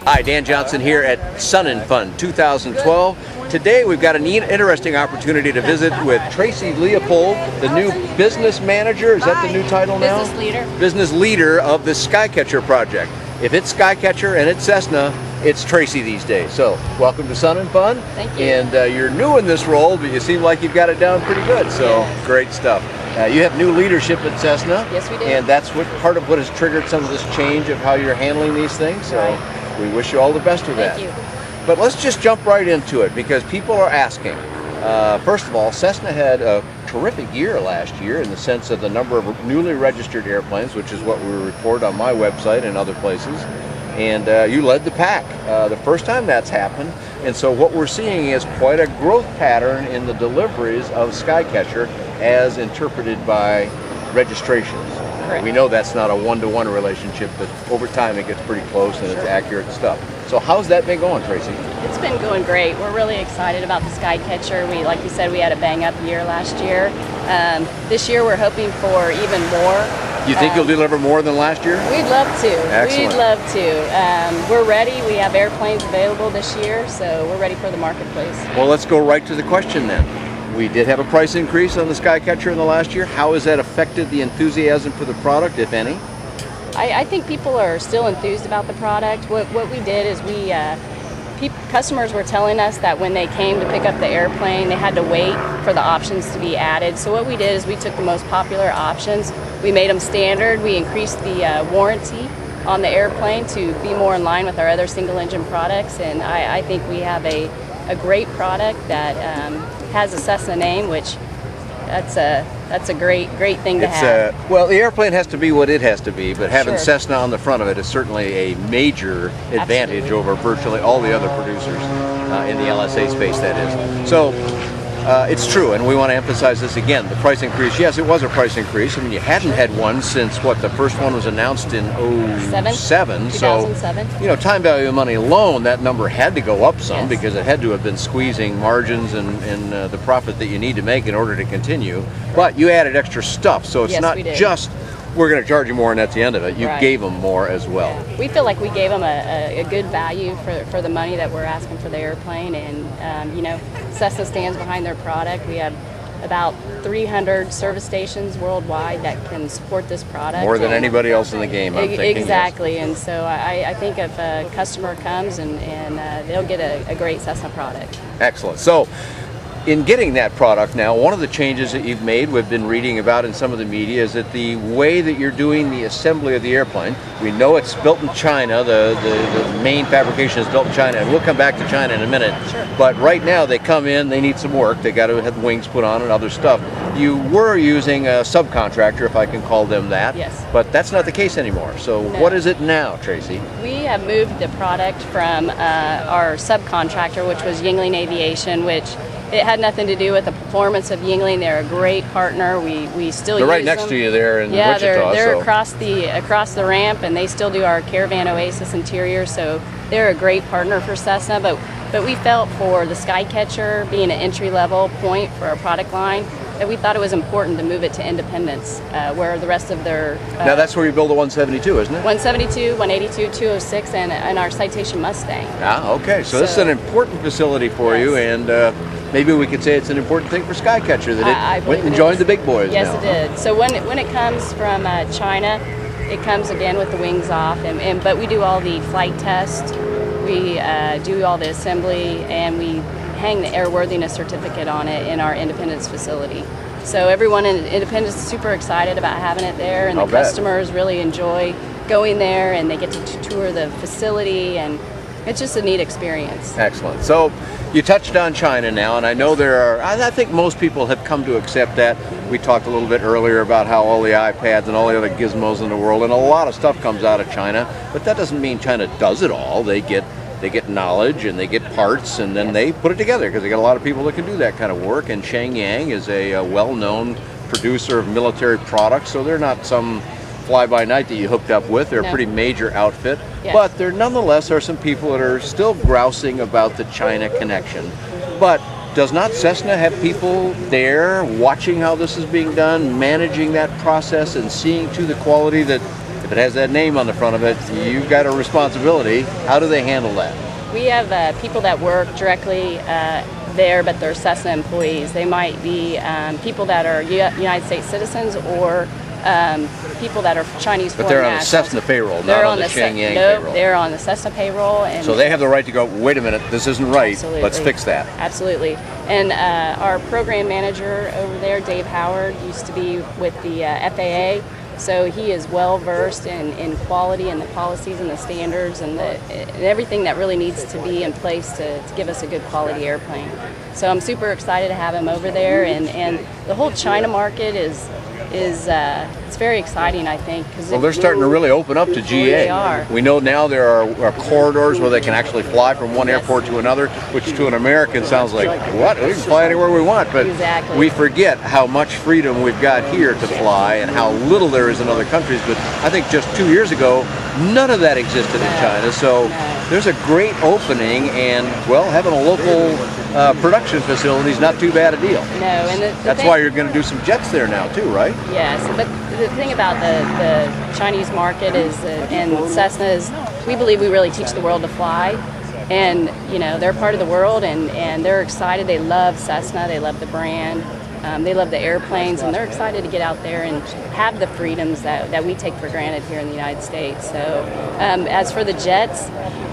Hi, Dan Johnson here at Sun and Fun 2012. Today we've got an interesting opportunity to visit with Tracy Leopold, the new business manager. Is that the new title now? Business leader. Business leader of the Skycatcher project. If it's Skycatcher and it's Cessna, it's Tracy these days. So, welcome to Sun and Fun. Thank you. And you're new in this role, but you seem like you've got it down pretty good. So, great stuff. You have new leadership at Cessna. Yes, we do. And that's part of what has triggered some of this change of how you're handling these things. So. Right. We wish you all the best with that. Thank you. But let's just jump right into it because people are asking. First of all, Cessna had a terrific year last year in the sense of the number of newly registered airplanes, which is what we report on my website and other places. And you led the pack the first time that's happened. And so what we're seeing is quite a growth pattern in the deliveries of Skycatcher as interpreted by registrations. Correct. We know that's not a one-to-one relationship, but over time it gets pretty close and it's accurate stuff. So how's that been going, Tracy? It's been going great. We're really excited about the Skycatcher. Like you said, we had a bang-up year last year. This year we're hoping for even more. You think you'll deliver more than last year? We'd love to. Excellent. We'd love to. We're ready. We have airplanes available this year, so we're ready for the marketplace. Well, let's go right to the question then. We did have a price increase on the Skycatcher in the last year. How has that affected the enthusiasm for the product, if any? I think people are still enthused about the product. What we did is customers were telling us that when they came to pick up the airplane, they had to wait for the options to be added. So what we did is we took the most popular options, we made them standard, we increased the warranty on the airplane to be more in line with our other single-engine products, and I think we have a great product that has a Cessna name, which that's a great thing to have. Well, the airplane has to be what it has to be, but having Sure. Cessna on the front of it is certainly a major advantage Absolutely. over virtually all the other producers in the LSA space, that is. So it's true, and we want to emphasize this again. The price increase, yes, it was a price increase. I mean, you hadn't had one since, what, the first one was announced in 2007. So, 2007. time value of money alone, that number had to go up some Yes. because it had to have been squeezing margins and the profit that you need to make in order to continue. But you added extra stuff, so it's Yes, not we did. just we're going to charge you more and that's the end of it. You Right. gave them more as well. Yeah. We feel like we gave them a good value for the money that we're asking for the airplane, and Cessna stands behind their product. We have about 300 service stations worldwide that can support this product. More than anybody else in the game, I'm thinking. Exactly, and so I think if a customer comes and they'll get a great Cessna product. Excellent. So, in getting that product now, one of the changes that you've made, we've been reading about in some of the media, is that the way that you're doing the assembly of the airplane, we know it's built in China, the main fabrication is built in China, and we'll come back to China in a minute. Sure. But right now they come in, they need some work, they got to have wings put on and other stuff. You were using a subcontractor, if I can call them that, Yes. but that's not the case anymore. So No. what is it now, Tracy? We have moved the product from our subcontractor, which was Yingling Aviation, which it had nothing to do with the performance of Yingling. They're a great partner. We still They're use right next them. to you there in Yeah, Wichita. they're so. across the ramp, and they still do our Caravan Oasis interior. So they're a great partner for Cessna. But we felt for the Skycatcher being an entry-level point for our product line, that we thought it was important to move it to Independence, where the rest of their Now that's where you build a 172, isn't it? 172, 182, 206, and our Citation Mustang. Ah, okay. So this is an important facility for you, and maybe we could say it's an important thing for Skycatcher that I it believe went and it joined is. the big boys Yes, now. it did. So when it comes from China, it comes again with the wings off, but we do all the flight tests, we do all the assembly, and we hang the airworthiness certificate on it in our Independence facility. So everyone in Independence is super excited about having it there, and I'll the bet. customers really enjoy going there, and they get to tour the facility, and it's just a neat experience. Excellent. So you touched on China now, and I know I think most people have come to accept that. We talked a little bit earlier about how all the iPads and all the other gizmos in the world, and a lot of stuff comes out of China, but that doesn't mean China does it all. They get knowledge and they get parts, and then they put it together because they got a lot of people that can do that kind of work. And Shenyang is a well-known producer of military products, so they're not some fly-by-night that you hooked up with. They're a pretty major outfit, but there nonetheless are some people that are still grousing about the China connection. But does not Cessna have people there watching how this is being done, managing that process, and seeing to the quality that if it has that name on the front of it, you've got a responsibility. How do they handle that? We have people that work directly there, but they're Cessna employees. They might be people that are United States citizens or people that are Chinese foreign nationals. But they're on the Cessna payroll, not on the Shenyang payroll. They're on the Cessna payroll. And so they have the right to go, wait a minute, this isn't right, absolutely. Let's fix that. Absolutely. And our program manager over there, Dave Howard, used to be with the FAA. So he is well versed in quality and the policies and the standards and everything that really needs to be in place to give us a good quality airplane. So I'm super excited to have him over there, and the whole China market is it's very exciting, I think. Well, they're starting to really open up to GA. They are. We know now there are corridors where they can actually fly from one airport to another, which to an American sounds like, what? We can fly anywhere we want. But exactly. We forget how much freedom we've got here to fly and how little there is in other countries. But I think just 2 years ago, none of that existed in China. So there's a great opening, and, well, having a local production facility is not too bad a deal. No, and that's why you're going to do some jets there now too, right? Yes, but the thing about the Chinese market is, and Cessna is, we believe we really teach the world to fly, and they're part of the world, and they're excited. They love Cessna, they love the brand, they love the airplanes, and they're excited to get out there and have the freedoms that we take for granted here in the United States. So as for the jets,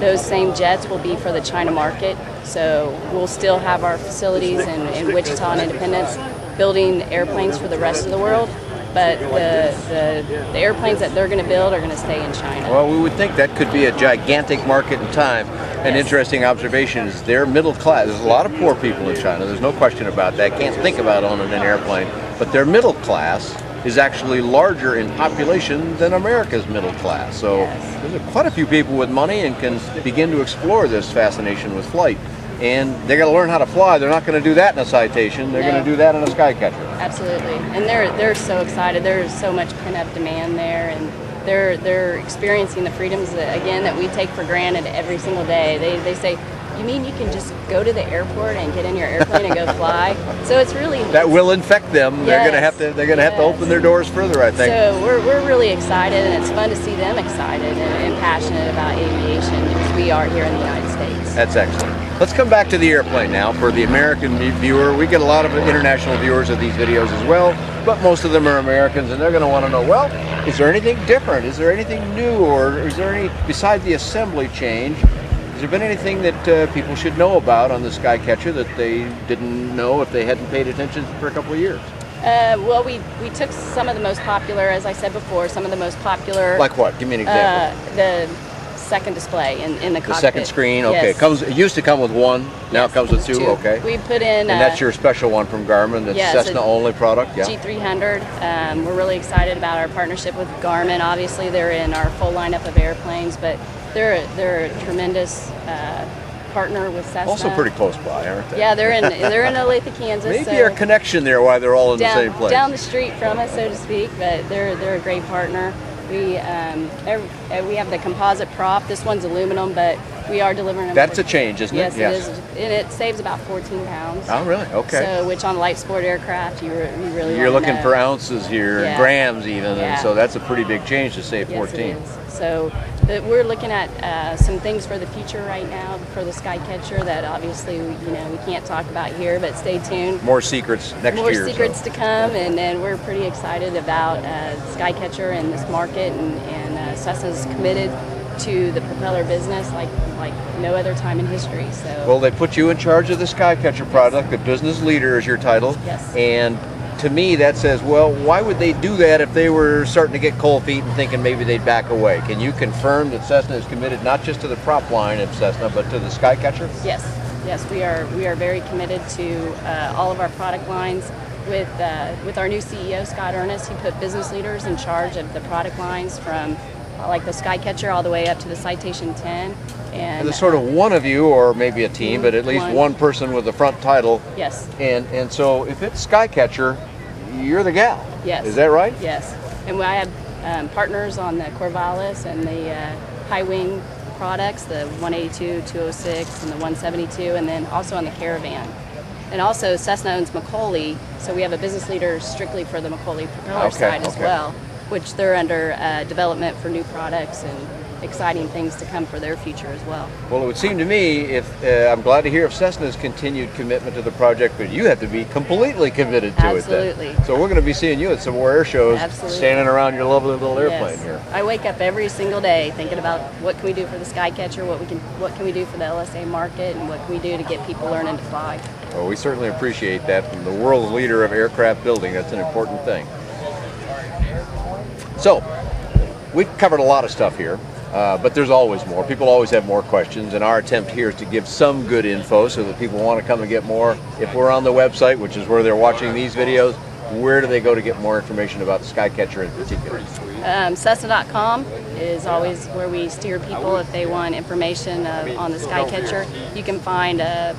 those same jets will be for the China market. So we'll still have our facilities in Wichita and Independence building airplanes for the rest of the world, but the airplanes that they're going to build are going to stay in China. Well, we would think that could be a gigantic market in time. An interesting observation is they're middle class. There's a lot of poor people in China, there's no question about that. Can't think about owning an airplane, but their middle class is actually larger in population than America's middle class. So there's quite a few people with money and can begin to explore this fascination with flight. And they got to learn how to fly. They're not going to do that in a Citation. They're going to do that in a Skycatcher. Absolutely, and they're so excited. There's so much pent-up demand there, and they're experiencing the freedoms that we take for granted every single day. They say, "You mean you can just go to the airport and get in your airplane and go fly?" So it's really that will infect them. They're going to have to open their doors further, I think. So we're really excited, and it's fun to see them excited and passionate about aviation because we are here in the United States. That's excellent. Let's come back to the airplane now. For the American viewer, we get a lot of international viewers of these videos as well, but most of them are Americans, and they're going to want to know, well, is there anything different? Is there anything new? Or is there any, besides the assembly change, has there been anything that people should know about on the Skycatcher that they didn't know if they hadn't paid attention for a couple of years? Well, we took some of the most popular, as I said before, some of the most popular... Like what? Give me an example. The second display in the cockpit. The second screen, okay. Yes. It used to come with one, now it comes with two, okay. We put in... And that's your special one from Garmin, the Cessna only product? Yeah. G300. We're really excited about our partnership with Garmin. Obviously, they're in our full lineup of airplanes, but they're a tremendous partner with Cessna. Also pretty close by, aren't they? Yeah, they're in Olathe, Kansas. Maybe a connection there why they're all in the same place. Down the street from us, so to speak, but they're a great partner. We have the composite prop. This one's aluminum, but we are delivering them. That's a change, isn't it? Yes, it is. And it saves about 14 pounds. Oh, really? Okay. So, which on light sport aircraft, you really You're looking for ounces here, grams even, Yeah. and so that's a pretty big change to save 14. Yes, it is. So we're looking at some things for the future right now for the Skycatcher that obviously we can't talk about here, but stay tuned. More secrets next year. More secrets to come, and we're pretty excited about Skycatcher and this market, and Cessna's committed to the propeller business like no other time in history. So well, they put you in charge of the Skycatcher product. The business leader is your title. Yes. And to me, that says, well, why would they do that if they were starting to get cold feet and thinking maybe they'd back away? Can you confirm that Cessna is committed not just to the prop line of Cessna, but to the Skycatcher? Yes, we are very committed to all of our product lines. With our new CEO, Scott Ernest, he put business leaders in charge of the product lines from like the Skycatcher all the way up to the Citation 10. And there's sort of one of you, or maybe a team, but at least one person with the front title. Yes. And so if it's Skycatcher, you're the gal. Yes. Is that right? Yes. And I have partners on the Corvallis and the high wing products, the 182, 206, and the 172, and then also on the Caravan. And also Cessna owns Macaulay, so we have a business leader strictly for the Macaulay propeller side as well. which they're under development for new products and exciting things to come for their future as well. Well, it would seem to me, if I'm glad to hear of Cessna's continued commitment to the project, but you have to be completely committed to Absolutely. it then. So we're going to be seeing you at some more air shows, Absolutely. standing around your lovely little airplane Yes. here. I wake up every single day thinking about what can we do for the Skycatcher, what can we do for the LSA market, and what can we do to get people learning to fly. Well, we certainly appreciate that. From the world's leader of aircraft building, that's an important thing. So, we've covered a lot of stuff here. But there's always more. People always have more questions, and our attempt here is to give some good info so that people want to come and get more. If we're on the website, which is where they're watching these videos, where do they go to get more information about the Skycatcher in particular? Cessna.com is always where we steer people if they want information on the Skycatcher. You can find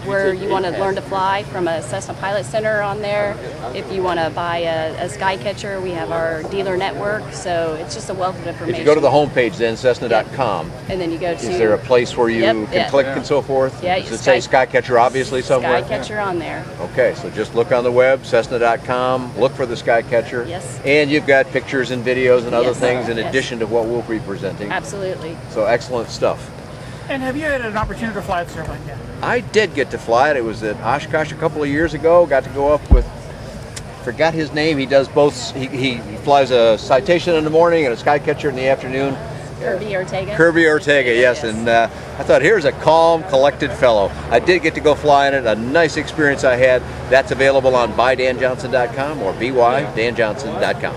where you want to learn to fly from a Cessna Pilot Center on there. If you want to buy a Skycatcher, we have our dealer network, so it's just a wealth of information. If you go to the homepage then, Cessna.com, and then you go to... is there a place where you can click and so forth? Yeah, Does it say Skycatcher obviously somewhere? Skycatcher on there. Okay, so just look on the web, Cessna.com, look for the Skycatcher. Yes. And you've got pictures and videos and other Yes. things in Yes. addition to what we'll be presenting. Absolutely. So excellent stuff. And have you had an opportunity to fly this airplane yet? I did get to fly it. It was at Oshkosh a couple of years ago. Got to go up with, forgot his name. He does both. He flies a Citation in the morning and a Skycatcher in the afternoon. Kirby Ortega. Kirby Ortega, yes. Yes. And I thought, here's a calm, collected fellow. I did get to go fly in it. A nice experience I had. That's available on buydanjohnson.com or bydanjohnson.com.